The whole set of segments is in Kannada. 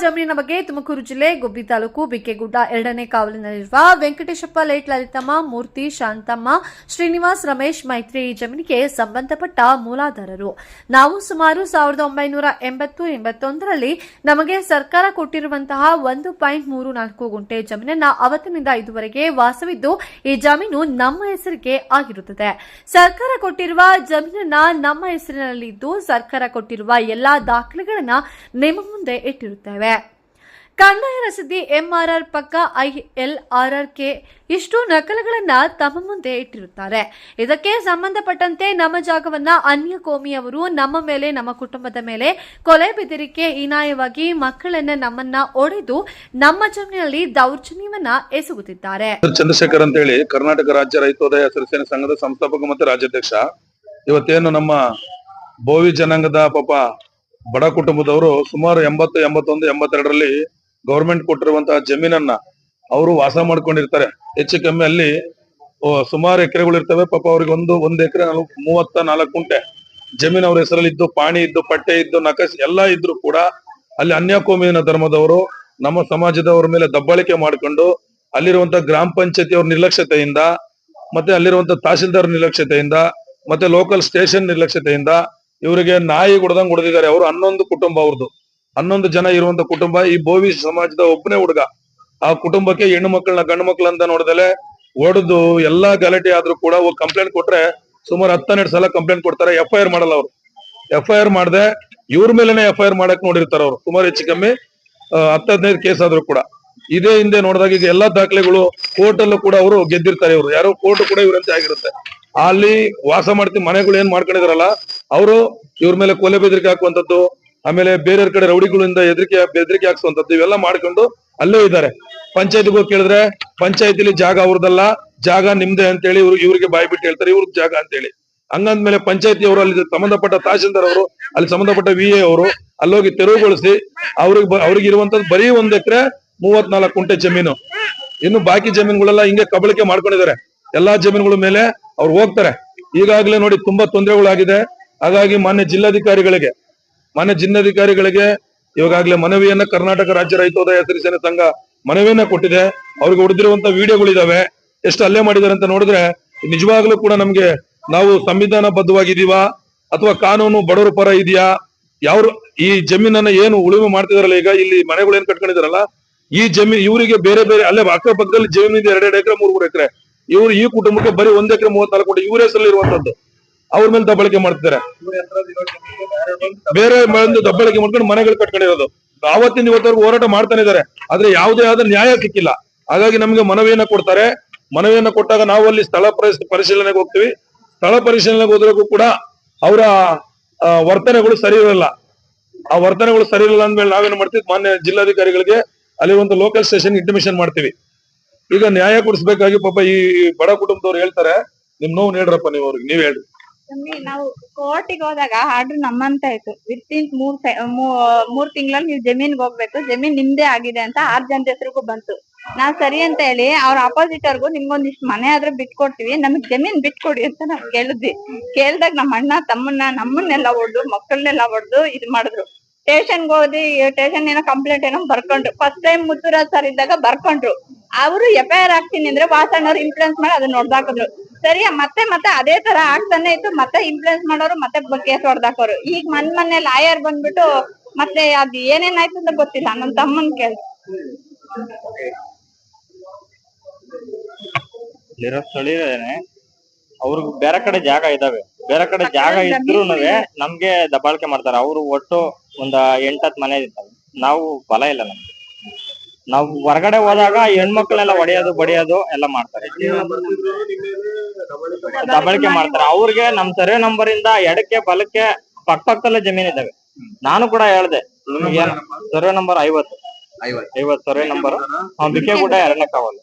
ಜಮೀನಿನ ಬಗ್ಗೆ ತುಮಕೂರು ಜಿಲ್ಲೆ ಗುಬ್ಬಿ ತಾಲೂಕು ಬಿಕೆಗುಡ್ಡ 2ನೇ ಕಾವಲಿನಲ್ಲಿರುವ ವೆಂಕಟೇಶಪ್ಪ ಲೇಟ್ ಲಲಿತಮ್ಮ ಮೂರ್ತಿ ಶಾಂತಮ್ಮ ಶ್ರೀನಿವಾಸ್ ರಮೇಶ್ ಮೈತ್ರಿ ಈ ಜಮೀನಿಗೆ ಸಂಬಂಧಪಟ್ಟ ಮೂಲಾಧಾರರು. ನಾವು ಸುಮಾರು 1980-81ರಲ್ಲಿ ನಮಗೆ ಸರ್ಕಾರ ಕೊಟ್ಟಿರುವಂತಹ 1.34 ಗುಂಟೆ ಜಮೀನನ್ನ ಅವತ್ತಿನಿಂದ ಇದುವರೆಗೆ ವಾಸವಿದ್ದು ಈ ಜಮೀನು ನಮ್ಮ ಹೆಸರಿಗೆ ಆಗಿರುತ್ತದೆ. ಸರ್ಕಾರ ಕೊಟ್ಟಿರುವ ಜಮೀನನ್ನ ನಮ್ಮ ಹೆಸರಿನಲ್ಲಿದ್ದು ಸರ್ಕಾರ ಕೊಟ್ಟಿರುವ ಎಲ್ಲಾ ದಾಖಲೆಗಳನ್ನ ನಿಮ್ಮ ಮುಂದೆ ಇಟ್ಟಿರುತ್ತೇವೆ. ಕಂದಾಯ ರಸೀದಿ MRR ಪಕ್ಕ ILRRK ಇಷ್ಟು ನಕಲುಗಳನ್ನ ತಮ್ಮ ಮುಂದೆ ಇಟ್ಟಿರುತ್ತಾರೆ. ಇದಕ್ಕೆ ಸಂಬಂಧಪಟ್ಟಂತೆ ನಮ್ಮ ಜಾಗವನ್ನ ಅನ್ಯ ಕೋಮಿಯವರು ನಮ್ಮ ಮೇಲೆ ನಮ್ಮ ಕುಟುಂಬದ ಮೇಲೆ ಕೊಲೆ ಬೆದರಿಕೆ ಹೀನಾಯವಾಗಿ ಮಕ್ಕಳನ್ನ ನಮ್ಮನ್ನ ಒಡೆದು ನಮ್ಮ ಜಮೀನಿನಲ್ಲಿ ದೌರ್ಜನ್ಯವನ್ನ ಎಸಗುತ್ತಿದ್ದಾರೆ. ಚಂದ್ರಶೇಖರ್ ಅಂತ ಹೇಳಿ ಕರ್ನಾಟಕ ರಾಜ್ಯ ರೈತೋದಯ ಹಸಿರು ಸಂಘದ ಸಂಸ್ಥಾಪಕ ಮತ್ತು ರಾಜ್ಯಾಧ್ಯಕ್ಷ. ಇವತ್ತೇನು ನಮ್ಮ ಬೋವಿ ಜನಾಂಗದ ಪಾಪ ಬಡ ಕುಟುಂಬದವರು ಸುಮಾರು 80, 81, 82ರಲ್ಲಿ ಗವರ್ಮೆಂಟ್ ಕೊಟ್ಟಿರುವಂತಹ ಜಮೀನನ್ನ ಅವರು ವಾಸ ಮಾಡ್ಕೊಂಡಿರ್ತಾರೆ. ಹೆಚ್ಚು ಕಮ್ಮಿ ಅಲ್ಲಿ ಸುಮಾರು ಎಕರೆಗಳು ಇರ್ತವೆ. ಪಾಪ ಅವ್ರಿಗೆ ಒಂದು ಎಕರೆ 34 ಗುಂಟೆ ಜಮೀನ್ ಅವ್ರ ಹೆಸರಲ್ಲಿ ಇದ್ದು, ಪಾಣಿ ಇದ್ದು, ಪಟ್ಟೆ ಇದ್ದು, ನಕಸ್ ಎಲ್ಲಾ ಇದ್ರು ಕೂಡ ಅಲ್ಲಿ ಅನ್ಯಕೋಮಿನ ಧರ್ಮದವರು ನಮ್ಮ ಸಮಾಜದವರ ಮೇಲೆ ದಬ್ಬಾಳಿಕೆ ಮಾಡ್ಕೊಂಡು ಅಲ್ಲಿರುವಂತ ಗ್ರಾಮ ಪಂಚಾಯತಿ ಅವ್ರ ನಿರ್ಲಕ್ಷ್ಯತೆಯಿಂದ, ಮತ್ತೆ ಅಲ್ಲಿರುವಂತ ತಹಶೀಲ್ದಾರ್ ನಿರ್ಲಕ್ಷ್ಯತೆಯಿಂದ, ಮತ್ತೆ ಲೋಕಲ್ ಸ್ಟೇಷನ್ ನಿರ್ಲಕ್ಷ್ಯತೆಯಿಂದ ಇವರಿಗೆ ನಾಯಿ ಹೊಡೆದಂಗ್ ಹೊಡೆದಿದ್ದಾರೆ. ಅವರು 11 ಕುಟುಂಬ, ಅವ್ರದ್ದು 11 ಜನ ಇರುವಂತ ಕುಟುಂಬ. ಈ ಬೋವಿ ಸಮಾಜದ ಒಬ್ಬನೇ ಹುಡುಗ. ಆ ಕುಟುಂಬಕ್ಕೆ ಹೆಣ್ಣು ಮಕ್ಕಳನ್ನ ಗಂಡು ಮಕ್ಕಳಂತ ನೋಡಿದಲೆ ಹೊಡೆದು ಎಲ್ಲಾ ಗಲಾಟೆ ಆದ್ರೂ ಕೂಡ ಕಂಪ್ಲೇಂಟ್ ಕೊಟ್ರೆ ಸುಮಾರು 10-12 ಸಲ ಕಂಪ್ಲೇಂಟ್ ಕೊಡ್ತಾರೆ. FIR ಮಾಡಲ್ಲ ಅವರು. FIR ಮಾಡದೆ ಇವ್ರ ಮೇಲೆನೆ FIR ಮಾಡಕ್ ನೋಡಿರ್ತಾರೆ ಅವರು. ಸುಮಾರು ಹೆಚ್ಚು ಕಮ್ಮಿ 10-15 ಕೇಸ್ ಆದ್ರೂ ಕೂಡ. ಇದೇ ಹಿಂದೆ ನೋಡಿದಾಗ ಈಗ ಎಲ್ಲಾ ದಾಖಲೆಗಳು ಕೋರ್ಟ್ ಅಲ್ಲೂ ಕೂಡ ಅವರು ಗೆದ್ದಿರ್ತಾರೆ. ಇವರು ಯಾರೋ ಕೋರ್ಟ್ ಕೂಡ ಇವ್ರಂತೆ ಆಗಿರುತ್ತೆ. ಅಲ್ಲಿ ವಾಸ ಮಾಡ್ತೀವಿ ಮನೆಗಳು ಏನ್ ಮಾಡ್ಕೊಂಡಿದಾರಲ್ಲ ಅವರು ಇವ್ರ ಮೇಲೆ ಕೊಲೆ ಬೆದರಿಕೆ ಹಾಕುವಂತದ್ದು, ಆಮೇಲೆ ಬೇರೆಯವ್ರ ಕಡೆ ರೌಡಿಗಳಿಂದ ಬೆದರಿಕೆ ಹಾಕ್ಸುವಂತದ್ದು ಇವೆಲ್ಲ ಮಾಡ್ಕೊಂಡು ಅಲ್ಲೇ ಇದ್ದಾರೆ. ಪಂಚಾಯತ್ಗೂ ಕೇಳಿದ್ರೆ ಪಂಚಾಯತಿಲಿ ಜಾಗ ಅವ್ರದಲ್ಲ, ಜಾಗ ನಿಮ್ದೆ ಅಂತೇಳಿ ಇವ್ರಿಗೆ ಬಾಯಿ ಬಿಟ್ಟು ಹೇಳ್ತಾರೆ ಇವ್ರದ್ ಜಾಗ ಅಂತೇಳಿ. ಹಂಗಂದ್ಮೇಲೆ ಪಂಚಾಯತಿ ಅವರು ಅಲ್ಲಿ ಸಂಬಂಧಪಟ್ಟ ತಹಶೀಲ್ದಾರ್ ಅವರು, ಅಲ್ಲಿ ಸಂಬಂಧಪಟ್ಟ VA ಅವರು ಅಲ್ಲೋಗಿ ತೆರವುಗೊಳಿಸಿ ಅವ್ರಿಗೆ ಇರುವಂತದ್ದು ಬರೀ 1 ಎಕರೆ 34 ಗುಂಟೆ ಜಮೀನು. ಇನ್ನು ಬಾಕಿ ಜಮೀನುಗಳೆಲ್ಲ ಹಿಂಗೆ ಕಬಳಿಕೆ ಮಾಡ್ಕೊಂಡಿದ್ದಾರೆ. ಎಲ್ಲಾ ಜಮೀನುಗಳ ಮೇಲೆ ಅವ್ರು ಹೋಗ್ತಾರೆ. ಈಗಾಗಲೇ ನೋಡಿ ತುಂಬಾ ತೊಂದರೆಗಳಾಗಿದೆ. ಹಾಗಾಗಿ ಮಾನ್ಯ ಜಿಲ್ಲಾಧಿಕಾರಿಗಳಿಗೆ ಇವಾಗಲೇ ಮನವಿಯನ್ನ ಕರ್ನಾಟಕ ರಾಜ್ಯ ರೈತೋದಯ ಹಸಿರು ಸೇನೆ ಸಂಘ ಮನವಿಯನ್ನ ಕೊಟ್ಟಿದೆ. ಅವ್ರಿಗೆ ಹೊಡೆದಿರುವಂತ ವಿಡಿಯೋಗಳಿದಾವೆ. ಎಷ್ಟು ಹಲ್ಲೆ ಮಾಡಿದಾರೆ ಅಂತ ನೋಡಿದ್ರೆ ನಿಜವಾಗ್ಲೂ ಕೂಡ ನಮ್ಗೆ ನಾವು ಸಂವಿಧಾನ ಬದ್ಧವಾಗಿದೀವಾ ಅಥವಾ ಕಾನೂನು ಬಡವರ ಪರ ಇದೆಯಾ? ಈ ಜಮೀನನ್ನ ಏನು ಉಳುಮೆ ಮಾಡ್ತಿದಾರಲ್ಲ, ಈಗ ಇಲ್ಲಿ ಮನೆಗಳು ಏನ್ ಕಟ್ಕೊಂಡಿದಾರಲ್ಲ, ಈ ಜಮೀನ್ ಇವರಿಗೆ ಬೇರೆ ಬೇರೆ ಅಲ್ಲೇ ಅಕ್ಕಪಕ್ಕದಲ್ಲಿ ಜಮೀನು 2 ಎಕರೆ 3 ಎಕರೆ. ಇವ್ರು ಈ ಕುಟುಂಬಕ್ಕೆ ಬರೀ 1 ಎಕರೆ 34 ಗುಂಟೆ ಇವ್ರ ಹೆಸರಲ್ಲಿ ಇರುವಂತದ್ದು. ಅವ್ರ ಮೇಲೆ ದಬ್ಬಳಿಕೆ ಮಾಡ್ತಿದ್ದಾರೆ. ಬೇರೆ ದಬ್ಬಳಿಕೆ ಮಾಡ್ಕೊಂಡು ಮನೆಗಳು ಕಟ್ಕೊಂಡಿರೋದು. ಆವತ್ತಿನ ಇವತ್ತವರೆಗೂ ಹೋರಾಟ ಮಾಡ್ತಾನೆ ಇದಾರೆ. ಆದ್ರೆ ಯಾವುದೇ ಆದ ನ್ಯಾಯ ಸಿಕ್ಕಿಲ್ಲ. ಹಾಗಾಗಿ ನಮ್ಗೆ ಮನವಿಯನ್ನ ಕೊಡ್ತಾರೆ. ಮನವಿಯನ್ನ ಕೊಟ್ಟಾಗ ನಾವು ಅಲ್ಲಿ ಸ್ಥಳ ಪರಿಶೀಲನೆಗೆ ಹೋಗ್ತೀವಿ. ಸ್ಥಳ ಪರಿಶೀಲನೆಗೆ ಹೋದ್ರೂ ಕೂಡ ಅವರ ವರ್ತನೆಗಳು ಸರಿ ಇರಲ್ಲ. ಆ ವರ್ತನೆಗಳು ಸರಿ ಇರಲ್ಲ ಅಂದ್ಮೇಲೆ ನಾವೇನ್ ಮಾಡ್ತೀವಿ, ಮಾನ್ಯ ಜಿಲ್ಲಾಧಿಕಾರಿಗಳಿಗೆ ಅಲ್ಲಿರುವಂತ ಲೋಕಲ್ ಸ್ಟೇಷನ್ ಇಂಟಿಮೇಷನ್ ಮಾಡ್ತೀವಿ. ಈಗ ನ್ಯಾಯ ಕೊಡಿಸ್ಬೇಕಾಗಿ ಪಾಪ ಈ ಬಡ ಕುಟುಂಬದವ್ರು ಹೇಳ್ತಾರೆ. ನಿಮ್ ನೋವು ಹೇಳ್ರಪ್ಪ, ನೀವ್ ಹೇಳ್ರಿ. ನಾವು ಕೋರ್ಟಿಗೆ ಹೋದಾಗ ಆರ್ಡರ್ ನಮ್ಮಂತ ಆಯ್ತು. ವಿತಿನ್ 3 ತಿಂಗಳಲ್ಲಿ ನೀವು ಜಮೀನ್ಗೆ ಹೋಗ್ಬೇಕು, ಜಮೀನ್ ನಿಮ್ದೇ ಆಗಿದೆ ಅಂತ 6 ಜನದ ಹೆಸರಿಗೂ ಬಂತು. ನಾವ್ ಸರಿ ಅಂತ ಹೇಳಿ ಅವ್ರ ಅಪೋಸಿಟ್ ಅವ್ರಿಗೂ ನಿಮ್ಗೊಂದಿಷ್ಟು ಮನೆ ಆದ್ರೂ ಬಿಟ್ಕೊಡ್ತೀವಿ, ನಮಗ್ ಜಮೀನ್ ಬಿಟ್ಕೊಡಿ ಅಂತ ನಾವ್ ಕೇಳಿದ್ವಿ. ಕೇಳ್ದಾಗ ನಮ್ಮ ಅಣ್ಣ ನಮ್ಮನ್ನೆಲ್ಲ ಹೊಡೆದು ಮಕ್ಕಳನ್ನೆಲ್ಲ ಹೊಡೆದು ಇದ್ ಮಾಡಿದ್ರು. ಸ್ಟೇಷನ್ಗೆ ಹೋದಿ, ಸ್ಟೇಷನ್ ಏನೋ ಕಂಪ್ಲೇಂಟ್ ಏನೋ ಬರ್ಕೊಂಡ್ರು. ಫಸ್ಟ್ ಟೈಮ್ ಮುತ್ತುರಾಜ್ ಸರ್ ಇದ್ದಾಗ ಬರ್ಕೊಂಡ್ರು. ಅವರು FIR ಹಾಕ್ತೀನಿ ಅಂದ್ರೆ ವಾಸಣ್ಣವ್ರು ಇನ್ಫ್ಲೂಯೆನ್ಸ್ ಮಾಡಿ ಅದನ್ನ ಹೊಡೆದಾಕಿದ್ರು. ಸರಿ, ಮತ್ತೆ ಅದೇ ತರ ಆಗ್ತಾನೆ ಇತ್ತು. ಮತ್ತೆ ಇನ್ಫ್ಲೂಯೆನ್ಸ್ ಮಾಡೋರು ಮತ್ತೆ ಕೇಸ್ ಹೊಡೆದಾಕೋರು. ಈಗ ಮೊನ್ನೆ ಲಾಯರ್ ಬಂದ್ಬಿಟ್ಟು ಮತ್ತೆ ಅದ್ ಏನೇನಾಯ್ತು ಅಂತ ಗೊತ್ತಿಲ್ಲ. ನನ್ನ ತಮ್ಮನ್ ಕೇಳಿ ಸ್ಥಳೀಯರೇನೆ ಅವ್ರಿಗೆ ಬೇರೆ ಕಡೆ ಜಾಗ ಇದಾವೆ. ಬೇರೆ ಕಡೆ ಜಾಗ ಇದ್ರು ನಮ್ಗೆ ದಬ್ಬಾಳಿಕೆ ಮಾಡ್ತಾರೆ. ಅವ್ರು ಒಟ್ಟು 8-10 ಮನೆ ಇರ್ತಾವೆ. ನಾವು ಬಲ ಇಲ್ಲ ನಮ್ಗೆ. ನಾವು ಹೊರಗಡೆ ಹೋದಾಗ ಹೆಣ್ಮಕ್ಳನ್ನೆಲ್ಲ ಹೊಡೆಯೋದು ಬಡಿಯೋದು ಎಲ್ಲ ಮಾಡ್ತಾರೆ, ದಬ್ಬಾಳಿಕೆ ಮಾಡ್ತಾರೆ. ಅವ್ರಿಗೆ ನಮ್ ಸರ್ವೆ ನಂಬರ್ ಇಂದ ಎಡಕ್ಕೆ ಬಲಕ್ಕೆ ಪಕ್ಕದಲ್ಲೇ ಜಮೀನ್ ಇದಾವೆ. ನಾನು ಕೂಡ ಹೇಳ್ದೆ, ನಿಮ್ಗೆ ಸರ್ವೆ ನಂಬರ್ 50 ಸರ್ವೆ ನಂಬರ್ ಬಿಕೆಗುಡ್ಡ 2ನೇ ಕಾವಲು.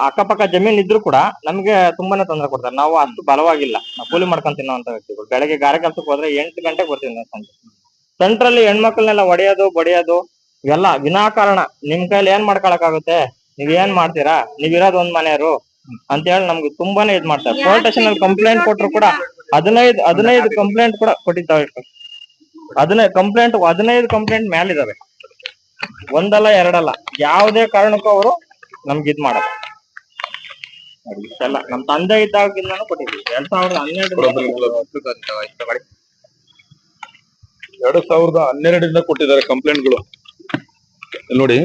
ಅಕ್ಕಪಕ್ಕ ಜಮೀನ್ ಇದ್ರು ಕೂಡ ನಮ್ಗೆ ತುಂಬಾನೇ ತೊಂದರೆ ಕೊಡ್ತಾರೆ. ನಾವು ಅಷ್ಟು ಬಲವಾಗಿಲ್ಲ. ನಾವು ಕೂಲಿ ಮಾಡ್ಕೊಂಡ್ ತಿನ್ನೋಂತ ವ್ಯಕ್ತಿಗಳು. ಬೆಳಗ್ಗೆ ಗಾರೆ ಕೆಲ್ಸಕ್ಕೆ ಹೋದ್ರೆ 8 ಗಂಟೆಗೆ ಬರ್ತೀವಿ ಸಂಜೆ. ಸೆಂಟ್ರಲ್ಲಿ ಹೆಣ್ಮಕ್ಳನ್ನೆಲ್ಲ ಹೊಡೆಯೋದು ಬಡಿಯೋದು ಇವೆಲ್ಲ ವಿನಾಕಾರಣ. ನಿಮ್ ಕೈಲಿ ಏನ್ ಮಾಡ್ಕೊಳಕಾಗುತ್ತೆ? ನೀವ್ ಏನ್ ಮಾಡ್ತೀರಾ? ನೀವ್ ಇರೋದ್ 1 ಮನೆಯವರು ಅಂತ ಹೇಳಿ ನಮ್ಗೆ ತುಂಬಾನೇ ಇದ್ ಮಾಡ್ತಾರೆ. ಪೊಲೀಸ್ ಸ್ಟೇಷನ್ ಅಲ್ಲಿ ಕಂಪ್ಲೇಂಟ್ ಕೊಟ್ರು ಕೂಡ 15 ಕಂಪ್ಲೇಂಟ್ ಕೂಡ ಕೊಟ್ಟಿದ್ದಾವೆ. 15 ಕಂಪ್ಲೇಂಟ್ ಮೇಲಿದಾವೆ, ಒಂದಲ್ಲ ಎರಡಲ್ಲ. ಯಾವುದೇ ಕಾರಣಕ್ಕೂ ಅವರು ನಮ್ಗೆ ಇದ್ ಮಾಡಲ್ಲ. ಇಷ್ಟೆಲ್ಲ ನಮ್ ತಂದೆ ಇದ್ದಾಗಿಂದಾನು ಕೊಟ್ಟಿದ್ವಿ. 2012 ಕೊಟ್ಟಿದ್ದಾರೆ ಕಂಪ್ಲೇಂಟ್ಗಳು. ನೋಡಿ,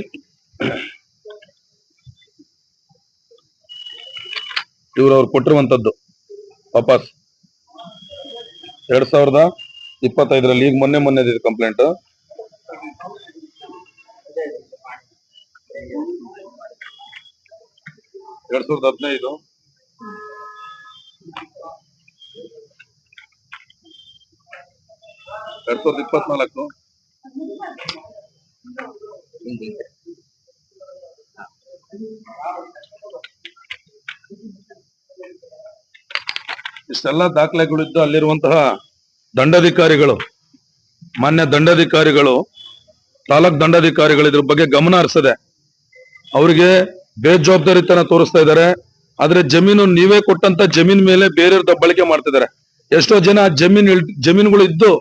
ಅವ್ರು ಕೊಟ್ಟಿರುವಂತದ್ದು ವಾಪಸ್ 2025 ಈಗ ಮೊನ್ನೆ ಕಂಪ್ಲೇಂಟ್. 2015, 2024, ಇಷ್ಟೆಲ್ಲ ದಾಖಲೆಗಳಿದ್ದು ಅಲ್ಲಿರುವಂತಹ ದಂಡಾಧಿಕಾರಿಗಳು, ಮಾನ್ಯ ದಂಡಾಧಿಕಾರಿಗಳು, ತಾಲೂಕ್ ದಂಡಾಧಿಕಾರಿಗಳು ಇದ್ರ ಬಗ್ಗೆ ಗಮನ ಹರಿಸದೆ ಅವರಿಗೆ ಬೇಜವಾಬ್ದಾರಿತನ ತೋರಿಸ್ತಾ ಇದ್ದಾರೆ. ಆದ್ರೆ ಜಮೀನು ನೀವೇ ಕೊಟ್ಟಂತ ಜಮೀನ್ ಮೇಲೆ ಬೇರೆಯವ್ರ ದಬ್ಬಳಿಕೆ ಮಾಡ್ತಿದ್ದಾರೆ. ಎಷ್ಟೋ ಜನ ಜಮೀನುಗಳು ಇದ್ದು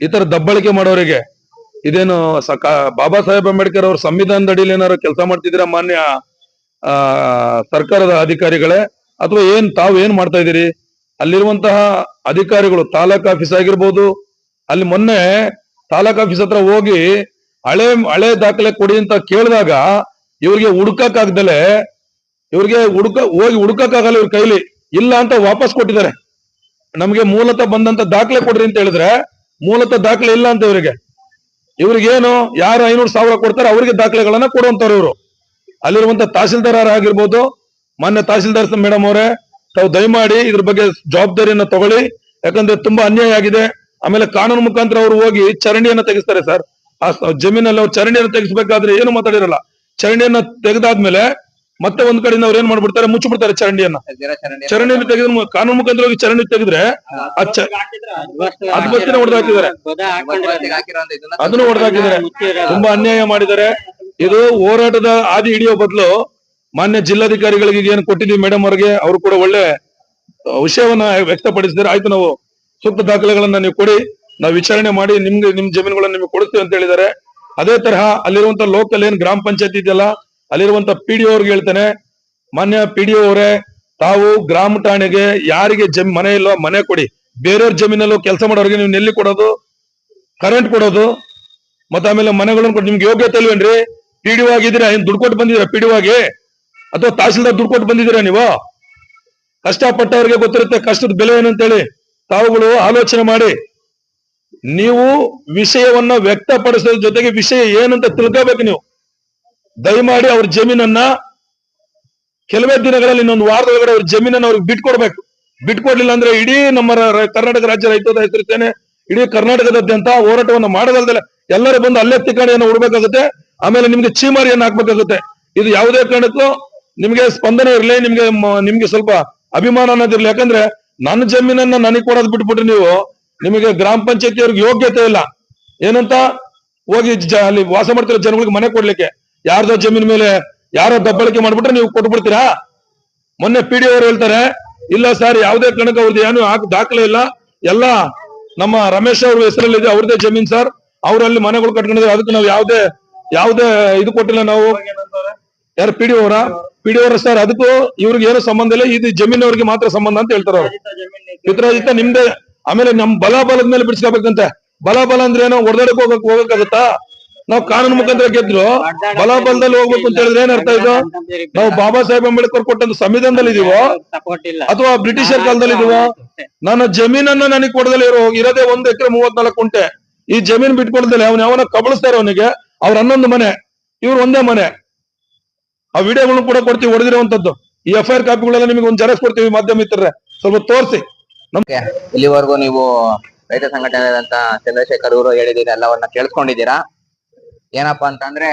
ಈ ತರ ದಬ್ಬಳಿಕೆ ಮಾಡೋರಿಗೆ ಇದೇನು ಬಾಬಾ ಸಾಹೇಬ್ ಅಂಬೇಡ್ಕರ್ ಅವ್ರ ಸಂವಿಧಾನದ ಅಡಿಯಲ್ಲಿ ಏನಾದ್ರು ಕೆಲಸ ಮಾಡ್ತಿದ್ದೀರಾ ಮಾನ್ಯ ಸರ್ಕಾರದ ಅಧಿಕಾರಿಗಳೇ, ಅಥವಾ ತಾವು ಏನ್ ಮಾಡ್ತಾ ಇದ್ದೀರಿ? ಅಲ್ಲಿರುವಂತಹ ಅಧಿಕಾರಿಗಳು ತಾಲೂಕ್ ಆಫೀಸ್ ಆಗಿರ್ಬೋದು, ಅಲ್ಲಿ ಮೊನ್ನೆ ತಾಲೂಕ್ ಆಫೀಸ್ ಹತ್ರ ಹೋಗಿ ಹಳೆ ದಾಖಲೆ ಕೊಡಿ ಅಂತ ಕೇಳಿದಾಗ ಇವ್ರಿಗೆ ಹುಡುಕಕ್ಕಾಗ್ದಲೆ ಹೋಗಿ ಹುಡುಕಕ್ಕಾಗಲ್ಲ ಇವ್ರ ಕೈಲಿ, ಇಲ್ಲ ಅಂತ ವಾಪಸ್ ಕೊಟ್ಟಿದ್ದಾರೆ. ನಮ್ಗೆ ಮೂಲತಃ ಬಂದಂತ ದಾಖಲೆ ಕೊಡ್ರಿ ಅಂತ ಹೇಳಿದ್ರೆ ಮೂಲತಃ ದಾಖಲೆ ಇಲ್ಲ ಅಂತ ಇವ್ರಿಗೇನು ಯಾರು 500,000 ಕೊಡ್ತಾರೆ ಅವ್ರಿಗೆ ದಾಖಲೆಗಳನ್ನ ಕೊಡುವಂತವ್ರು ಇವರು. ಅಲ್ಲಿರುವಂತ ತಹಸೀಲ್ದಾರ್ ಆಗಿರ್ಬೋದು, ಮಾನ್ಯ ತಹಸೀಲ್ದಾರ್ ಮೇಡಮ್ ಅವರೇ, ತಾವು ದಯಮಾಡಿ ಇದ್ರ ಬಗ್ಗೆ ಜವಾಬ್ದಾರಿಯನ್ನ ತಗೊಳ್ಳಿ. ಯಾಕಂದ್ರೆ ತುಂಬಾ ಅನ್ಯಾಯ ಆಗಿದೆ. ಆಮೇಲೆ ಕಾನೂನು ಮುಖಾಂತರ ಅವ್ರು ಹೋಗಿ ಚರಂಡಿಯನ್ನ ತೆಗಿಸ್ತಾರೆ ಸರ್. ಆ ಜಮೀನಲ್ಲಿ ಅವ್ರು ಚರಂಡಿಯನ್ನ ತೆಗಿಸ್ಬೇಕಾದ್ರೆ ಏನು ಮಾತಾಡಿರಲ್ಲ. ಚರಂಡಿಯನ್ನ ತೆಗೆದಾದ್ಮೇಲೆ ಮತ್ತೆ ಒಂದ್ ಕಡೆಯಿಂದ ಅವ್ರು ಏನ್ ಮಾಡ್ಬಿಡ್ತಾರೆ, ಮುಚ್ಚಿಬಿಡ್ತಾರೆ ಚರಂಡಿಯನ್ನ ತೆಗೆದ್ರೆ ಕಾನೂನು ಮುಖಾಂತರ ಹೋಗಿ ಚರಂಡಿ ತೆಗೆದ್ರೆ ಅದ್ಬಸ್ತಿನ ಹೊಡೆದಾಕಿದ್ದಾರೆ, ಅದನ್ನು ಹೊಡೆದಾಕಿದ್ದಾರೆ. ತುಂಬಾ ಅನ್ಯಾಯ ಮಾಡಿದ್ದಾರೆ. ಇದು ಹೋರಾಟದ ಹಾದಿ ಹಿಡಿಯೋ ಬದಲು ಮಾನ್ಯ ಜಿಲ್ಲಾಧಿಕಾರಿಗಳಿಗೆ ಏನು ಕೊಟ್ಟಿದ್ವಿ ಮೇಡಮ್ ಅವರಿಗೆ, ಅವರು ಕೂಡ ಒಳ್ಳೆ ವಿಷಯವನ್ನ ವ್ಯಕ್ತಪಡಿಸಿದ್ದಾರೆ. ಆಯ್ತು, ನಾವು ಸೂಕ್ತ ದಾಖಲೆಗಳನ್ನ ನೀವು ಕೊಡಿ, ನಾವು ವಿಚಾರಣೆ ಮಾಡಿ ನಿಮ್ ಜಮೀನುಗಳನ್ನ ನಿಮ್ಗೆ ಕೊಡಿಸ್ತೀವಿ ಅಂತ ಹೇಳಿದ್ದಾರೆ. ಅದೇ ತರಹ ಅಲ್ಲಿರುವಂತ ಲೋಕಲ್ ಏನ್ ಗ್ರಾಮ ಪಂಚಾಯತ್ ಇದೆಯಲ್ಲ, ಅಲ್ಲಿರುವಂತ PDO ಅವ್ರಿಗೆ ಹೇಳ್ತೇನೆ, ಮಾನ್ಯ PDO ಅವರೇ, ತಾವು ಗ್ರಾಮ ಠಾಣೆಗೆ ಯಾರಿಗೆ ಮನೆ ಇಲ್ಲೋ ಮನೆ ಕೊಡಿ. ಬೇರೆಯವ್ರ ಜಮೀನಲ್ಲೂ ಕೆಲಸ ಮಾಡೋರಿಗೆ ನೀವು ನೆಲ್ಲಿ ಕೊಡೋದು, ಕರೆಂಟ್ ಕೊಡೋದು, ಮತ್ತೆ ಆಮೇಲೆ ಮನೆಗಳನ್ನು ಕೊಟ್ಟು ನಿಮ್ಗೆ ಯೋಗ್ಯತೆ ಇಲ್ವೇನ್ರಿ? PDO ಆಗಿದ್ದೀರಾ, ಏನ್ ದುಡ್ಡು ಕೊಟ್ಟು ಬಂದಿದ್ದೀರಾ PDO ಆಗಿ, ಅಥವಾ ತಹಸೀಲ್ದಾರ್ ದುಡ್ಡು ಕೊಟ್ಟು ಬಂದಿದ್ದೀರಾ ನೀವು? ಕಷ್ಟಪಟ್ಟವ್ರಿಗೆ ಗೊತ್ತಿರುತ್ತೆ ಕಷ್ಟದ ಬೆಲೆ ಏನಂತೇಳಿ. ತಾವುಗಳು ಆಲೋಚನೆ ಮಾಡಿ. ನೀವು ವಿಷಯವನ್ನ ವ್ಯಕ್ತಪಡಿಸೋದ್ರ ಜೊತೆಗೆ ವಿಷಯ ಏನಂತ ತಿಳ್ಕೋಬೇಕು. ನೀವು ದಯಮಾಡಿ ಅವ್ರ ಜಮೀನನ್ನ ಕೆಲವೇ ದಿನಗಳಲ್ಲಿ, ಇನ್ನೊಂದು ವಾರದೊಳಗಡೆ ಅವ್ರ ಜಮೀನನ್ನ ಅವ್ರಿಗೆ ಬಿಟ್ಕೊಡ್ಬೇಕು. ಬಿಟ್ಕೊಡ್ಲಿಲ್ಲ ಅಂದ್ರೆ ಇಡೀ ನಮ್ಮ ಕರ್ನಾಟಕ ರಾಜ್ಯ ರೈತೋದ ಹೆಸರಿಸ್ತೇನೆ, ಇಡೀ ಕರ್ನಾಟಕದಾದ್ಯಂತ ಹೋರಾಟವನ್ನು ಮಾಡೋದಲ್ದಲ್ಲ ಎಲ್ಲರೂ ಬಂದು ಅಲ್ಲೇ ತಿಕ್ಕಾಣಿಯನ್ನು ಉಡ್ಬೇಕಾಗುತ್ತೆ. ಆಮೇಲೆ ನಿಮ್ಗೆ ಚೀಮಾರಿಯನ್ನು ಹಾಕ್ಬೇಕಾಗುತ್ತೆ. ಇದು ಯಾವುದೇ ಕಾರಣಕ್ಕೂ ನಿಮ್ಗೆ ಸ್ಪಂದನೆ ಇರಲಿ, ನಿಮ್ಗೆ ಸ್ವಲ್ಪ ಅಭಿಮಾನ ಅನ್ನೋದಿರ್ಲಿ. ಯಾಕಂದ್ರೆ ನನ್ನ ಜಮೀನನ್ನ ನನಗೆ ಕೊಡೋದ್ ಬಿಟ್ಬಿಟ್ರೆ ನೀವು, ನಿಮಗೆ ಗ್ರಾಮ ಪಂಚಾಯತಿ ಅವ್ರಿಗೆ ಯೋಗ್ಯತೆ ಇಲ್ಲ ಏನಂತ ಹೋಗಿ ಅಲ್ಲಿ ವಾಸ ಮಾಡ್ತಿರೋ ಜನಗಳಿಗೆ ಮನೆ ಕೊಡ್ಲಿಕ್ಕೆ. ಯಾರ್ದೋ ಜಮೀನ್ ಮೇಲೆ ಯಾರೋ ದಬ್ಬಳಿಕೆ ಮಾಡ್ಬಿಟ್ರೆ ನೀವು ಕೊಟ್ಬಿಡ್ತೀರಾ? ಮೊನ್ನೆ PDO ಅವರು ಹೇಳ್ತಾರೆ, ಇಲ್ಲ ಸರ್, ಯಾವುದೇ ಕಾರಣಕ್ಕೆ ಅವ್ರದ್ದು ಏನು ದಾಖಲೆ ಇಲ್ಲ, ಎಲ್ಲ ನಮ್ಮ ರಮೇಶ್ ಅವ್ರ ಹೆಸರಲ್ಲಿ ಇದೆ, ಅವ್ರದೇ ಜಮೀನ್ ಸರ್, ಅವ್ರಲ್ಲಿ ಮನೆಗಳು ಕಟ್ಕೊಂಡಿದ್ದಾರೆ, ಅದಕ್ಕೆ ನಾವು ಯಾವುದೇ ಇದು ಕೊಟ್ಟಿಲ್ಲ ನಾವು. ಯಾರು PDO ಅವರ ಸರ್, ಅದಕ್ಕೂ ಇವ್ರಿಗೆ ಏನು ಸಂಬಂಧ ಇಲ್ಲ, ಇದು ಜಮೀನವ್ರಿಗೆ ಮಾತ್ರ ಸಂಬಂಧ ಅಂತ ಹೇಳ್ತಾರೆ ಅವ್ರು. ಪಿತ್ರಾಜಿತ ನಿಮ್ದೇ. ಆಮೇಲೆ ನಮ್ ಬಲದ ಮೇಲೆ ಬಿಡಿಸ್ಕೋಬೇಕಂತೆ. ಬಲ ಅಂದ್ರೆ ಏನೋ ಹೊಡೆದಾಡಕ್ ಹೋಗಕ್ಕಾಗತ್ತಾ? ನಾವು ಕಾನೂನು ಮುಖಾಂತರ ಗೆದ್ರು ಬಲದಲ್ಲಿ ಹೋಗ್ಬೇಕು ಅಂತ ಹೇಳಿದ್ರೆ ಏನ್ ಅರ್ಥ ಇದು? ನಾವು ಬಾಬಾ ಸಾಹೇಬ್ ಅಂಬೇಡ್ಕರ್ ಕೊಟ್ಟಂತ ಸಂವಿಧಾನದಲ್ಲಿ ಇದೀವೋ ಅಥವಾ ಬ್ರಿಟಿಷರ್ ಕಾಲದಲ್ಲಿ ಇದೀವೋ? ನನ್ನ ಜಮೀನನ್ನ ನನಗೆ ಕೊಡದಲ್ಲ ಇರೋದೇ 1 ಎಕರೆ 34 ಗುಂಟೆ. ಈ ಜಮೀನ್ ಬಿಟ್ಕೊಡ್ದಲ್ಲ ಅವನ ಕಬಳಿಸ್ತಾರೆ. ಅವನಿಗೆ ಅವ್ರ 11 ಮನೆ, ಇವ್ರು ಒಂದೇ ಮನೆ. ಆ ವಿಡಿಯೋಗಳನ್ನು ಕೂಡ ಕೊಡ್ತೀವಿ, ಹೊಡೆದಿರುವಂತದ್ದು. ಈ FIR ಕಾಪಿಗಳೆಲ್ಲ ನಿಮಗೆ ಒಂದು ಜೆರಾಕ್ಸ್ ಕೊಡ್ತೀವಿ, ಮಾಧ್ಯಮ ಮಿತ್ರರೇ, ಸ್ವಲ್ಪ ತೋರಿಸಿ. ಇಲ್ಲಿವರೆಗೂ ನೀವು ರೈತ ಸಂಘಟನೆಯಾದಂತ ಚಂದ್ರಶೇಖರ್ ಅವರು ಹೇಳಿದ ಎಲ್ಲವನ್ನ ಕೇಳಿಸ್ಕೊಂಡಿದ್ದೀರಾ. ಏನಪ್ಪಾ ಅಂತಂದ್ರೆ,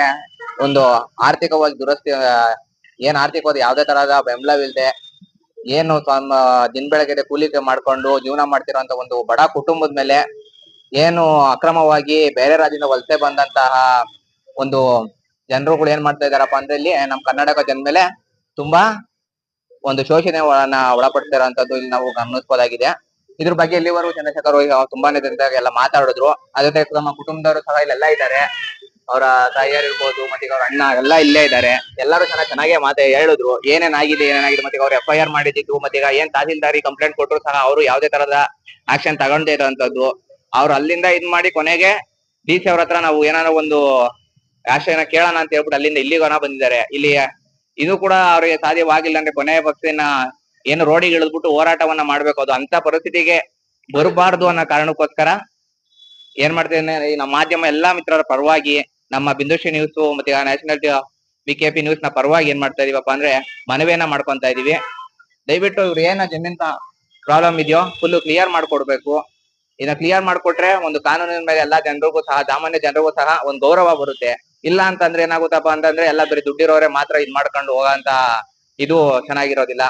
ಒಂದು ಆರ್ಥಿಕವಾಗಿ ದುರಸ್ತಿ, ಆರ್ಥಿಕವಾದ ಯಾವ್ದೇ ತರಹದ ಬೆಂಬಲವಿಲ್ಲದೆ ಏನು ದಿನ ಬೆಳಗ್ಗೆ ಕೂಲಿಕೆ ಮಾಡ್ಕೊಂಡು ಜೀವನ ಮಾಡ್ತಿರೋಂತ ಒಂದು ಬಡ ಕುಟುಂಬದ ಮೇಲೆ ಏನು ಅಕ್ರಮವಾಗಿ ಬೇರೆ ರಾಜ್ಯದಿಂದ ವಲಸೆ ಬಂದಂತಹ ಒಂದು ಜನರುಗಳು ಏನ್ ಮಾಡ್ತಾ ಇದಾರಪ್ಪ ಅಂದ್ರೆ, ಇಲ್ಲಿ ನಮ್ ಕರ್ನಾಟಕ ಜನ ಮೇಲೆ ತುಂಬಾ ಒಂದು ಶೋಷಣೆ ಒಳಪಡ್ತಾ ಇರೋಂಥದ್ದು ಇಲ್ಲಿ ನಾವು ಗಮನಿಸಬಹುದಾಗಿದೆ. ಇದ್ರ ಬಗ್ಗೆ ಇಲ್ಲಿವರೆಗೂ ಚಂದ್ರಶೇಖರ್ ಅವರು ತುಂಬಾನೇ ಜನರಿಗೆ ಎಲ್ಲ ಮಾತಾಡಿದ್ರು. ಅದ್ರ ಜೊತೆ ನಮ್ಮ ಕುಟುಂಬದವರು ಸಹ ಇಲ್ಲೆಲ್ಲ ಇದ್ದಾರೆ. ಅವರ ತಾಯಿಯರು ಇರ್ಬೋದು, ಮತ್ತೆ ಅವ್ರ ಅಣ್ಣ ಎಲ್ಲ ಇಲ್ಲೇ ಇದ್ದಾರೆ. ಎಲ್ಲರೂ ಚೆನ್ನಾಗೆ ಹೇಳಿದ್ರು ಏನೇನಾಗಿದೆ ಮತ್ತೆ ಅವ್ರು FIR ಮಾಡಿದ್ದು, ಮತ್ತೆ ಈಗ ಏನ್ ತಹಸೀಲ್ದಾರಿ ಕಂಪ್ಲೇಂಟ್ ಕೊಟ್ಟರು ಸಹ ಅವರು ಯಾವ್ದೇ ತರದ ಆಕ್ಷನ್ ತಗೊಂಡೇ ಇರೋಂಥದ್ದು. ಅವ್ರು ಅಲ್ಲಿಂದ ಇದ್ ಮಾಡಿ ಕೊನೆಗೆ DC ಅವ್ರ ಹತ್ರ ನಾವು ಏನಾದ್ರು ಒಂದು ಆಶಯನ ಕೇಳೋಣ ಅಂತ ಹೇಳ್ಬಿಟ್ಟು ಅಲ್ಲಿಂದ ಇಲ್ಲಿಗೋನ ಬಂದಿದ್ದಾರೆ. ಇಲ್ಲಿ ಇದು ಕೂಡ ಅವ್ರಿಗೆ ಸಾಧ್ಯವಾಗಿಲ್ಲ ಅಂದ್ರೆ ಕೊನೆಯ ಪಕ್ಷನ ಏನು ರೋಡಿಗೆ ಇಳಿದ್ಬಿಟ್ಟು ಹೋರಾಟವನ್ನ ಮಾಡ್ಬೇಕು. ಅದು ಅಂತ ಪರಿಸ್ಥಿತಿಗೆ ಬರಬಾರ್ದು ಅನ್ನೋ ಕಾರಣಕ್ಕೋಸ್ಕರ ಏನ್ ಮಾಡ್ತೇನೆ, ಈ ನಮ್ಮ ಮಾಧ್ಯಮ ಎಲ್ಲಾ ಮಿತ್ರರ ಪರವಾಗಿ, ನಮ್ಮ ಬಿಂದುಶ್ರೀ ನ್ಯೂಸ್ ಮತ್ತೆ ನ್ಯಾಷನಲ್ BKP ನ್ಯೂಸ್ ನ ಪರವಾಗಿ ಏನ್ ಮಾಡ್ತಾ ಇದೀವಪ್ಪ ಅಂದ್ರೆ ಮನವಿಯನ್ನ ಮಾಡ್ಕೊಂತ ಇದೀವಿ. ದಯವಿಟ್ಟು ಇವ್ರು ಏನ ಜಮೀನ್ ಪ್ರಾಬ್ಲಮ್ ಇದೆಯೋ ಫುಲ್ ಕ್ಲಿಯರ್ ಮಾಡ್ಕೊಡ್ಬೇಕು. ಇದನ್ನ ಕ್ಲಿಯರ್ ಮಾಡ್ಕೊಟ್ರೆ ಒಂದು ಕಾನೂನಿನ ಮೇಲೆ ಎಲ್ಲಾ ಜನರಿಗೂ ಸಹ, ಸಾಮಾನ್ಯ ಜನರಿಗೂ ಸಹ ಒಂದು ಗೌರವ ಬರುತ್ತೆ. ಇಲ್ಲ ಅಂತಂದ್ರೆ ಏನಾಗುತ್ತಪ್ಪ ಅಂತಂದ್ರೆ ಎಲ್ಲ ಬರೀ ದುಡ್ಡಿರೋರೆ ಮಾತ್ರ ಇದ್ ಮಾಡ್ಕೊಂಡು ಹೋಗಂತ ಇದು ಚೆನ್ನಾಗಿರೋದಿಲ್ಲ.